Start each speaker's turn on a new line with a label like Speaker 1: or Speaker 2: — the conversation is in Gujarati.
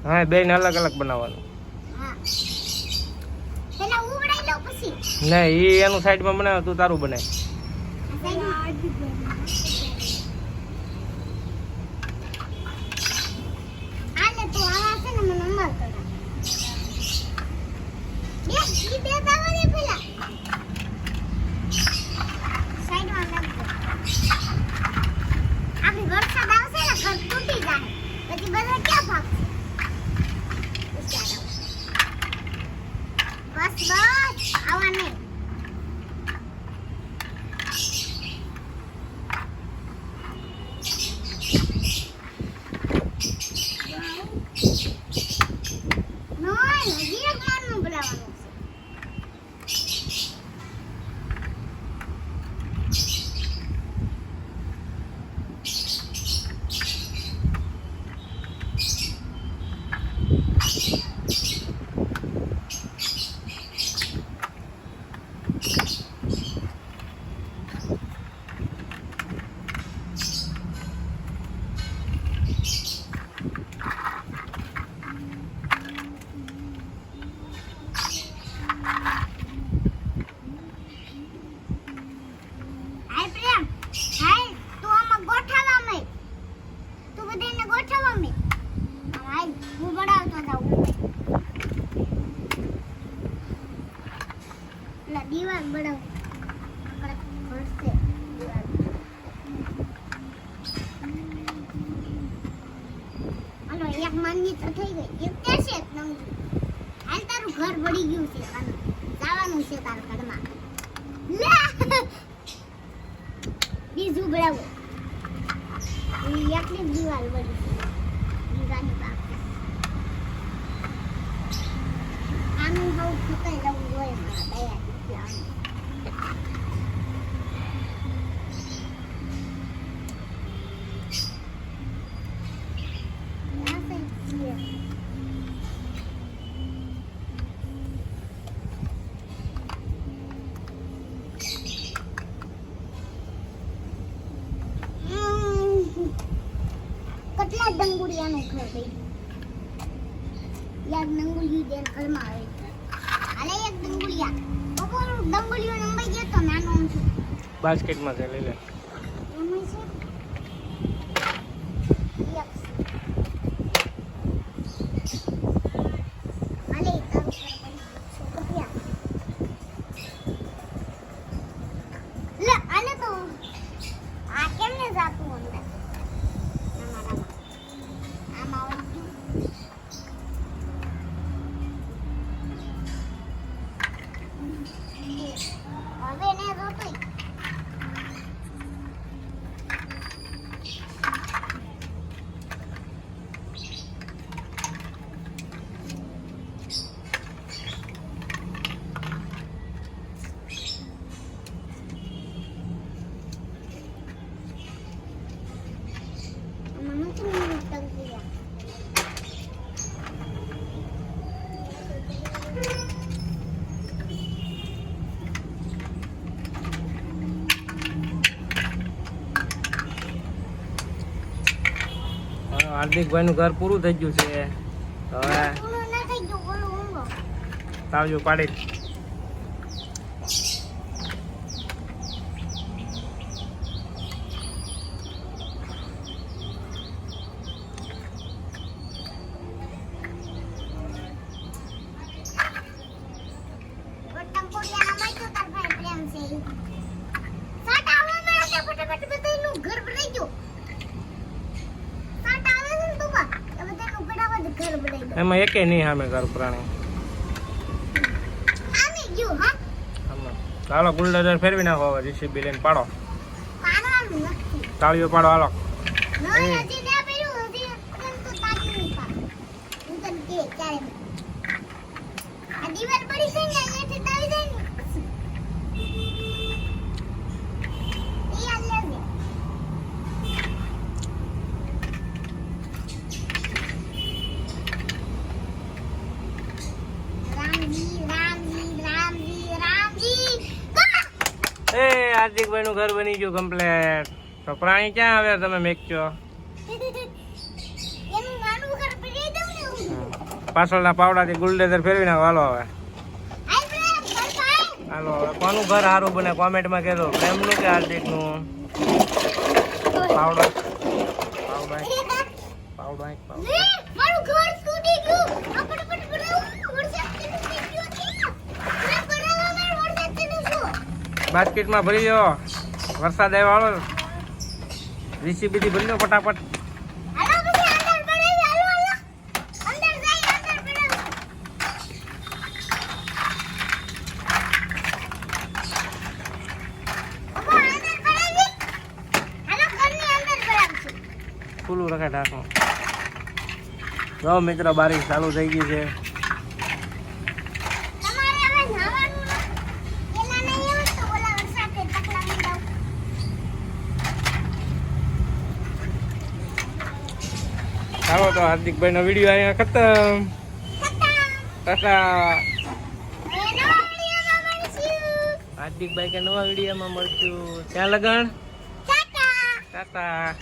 Speaker 1: હા બેન અલગ અલગ બનાવવાનું. નહીં એ એનું સાઈડમાં બનાવે, તું તારું બનાય. દીવાલ બનાવ ઘરસે દીવાલ હાલો એક માનની તો થઈ ગઈ એક કેસે નંગ હાલ તારું ઘર બળી ગયું છે કાનો જવાનું છે તાર ઘરમાં લે બીજું બનાવો એકલી દીવાલ બળી દીવાની બાપ આનું હવ ફૂટાઈ જવું જોઈએ મારા દયા કેટલા ડંગુડિયાનું ઘર ભાઈ યાર ડંગુડી દેર ઘરમાં આવે હાલે એક ડંગુડિયા બપોર ડંગુડિયો નંબર ગયો તો નાનો છું બાસ્કેટમાં છે લઈ લે
Speaker 2: એમાં છે યસ હાલે તારું છોકરિયા લે આને તો આ કેમને જાતું અંદર
Speaker 1: હાર્દિકભાઈ નું ઘર પૂરું થઈ ગયું છે. હવે તાવજો પાડી એમાં એકે નહીં સામે ઘર પ્રાણી ચાલો બુલડોઝર ફેરવી નાખો હવે જીસીબી લઈને પાડો તાળીઓ પાડો હાલો
Speaker 3: હાર્દિકભાઈ નું ઘર બની ગયું કમ્પ્લેટ. તો પ્રાણી ક્યાં આવે તમે મેકચો?
Speaker 2: એનું નાનું ઘર બનાવી દઉં ને હું.
Speaker 3: પાછળના પાવડાથી ગુલડેઝર ફેરવી નાખો. હાલો હવે
Speaker 2: હાલ પ્રેમ, ઘર ભાઈ.
Speaker 3: હાલો હવે કોનું ઘર સારું બને કોમેન્ટમાં કહેજો, પ્રેમનું કે હાર્દિકનું? પાવડા પાવડા પાવડા
Speaker 2: લે, મારું ઘર તૂટી ગયું. આ ફટાફટ બનાવું. વરસાદ ચાલુ થઈ ગયો છે. પ્રેમ બનાવવા માટે વરસાદ ચાલુ છું.
Speaker 3: બાસ્કેટમાં ભરી દો. વરસાદ આવ્યો. હાલો રીસીબીથી ભરી દો ફટાફટ.
Speaker 2: હાલો પછી અંદર બનાવી. હાલો હાલો. અંદર જઈ અંદર બનાવું. અમ્મા, અંદર બનાવી. હાલો ઘરની અંદર બનાવશું.
Speaker 3: ખુલ્લું રખાય ઢાંકણું. જો મિત્રો બારીશ ચાલુ થઈ ગઈ છે.
Speaker 2: તમારે હવે નાવાનું ના. પેલા નહીં એવું તો ઓલા વરસાદે ટકલા મંડાવ.
Speaker 3: ચાલો તો હાર્દિકભાઈનો વિડીયો અહીંયા ખતમ. ટાટા.
Speaker 2: નવા વિડીયોમાં મળીશું.
Speaker 3: હાર્દિકભાઈ કે નવા વિડીયોમાં મળશું. ત્યાં લગન
Speaker 2: ટાટા.
Speaker 3: ટાટા.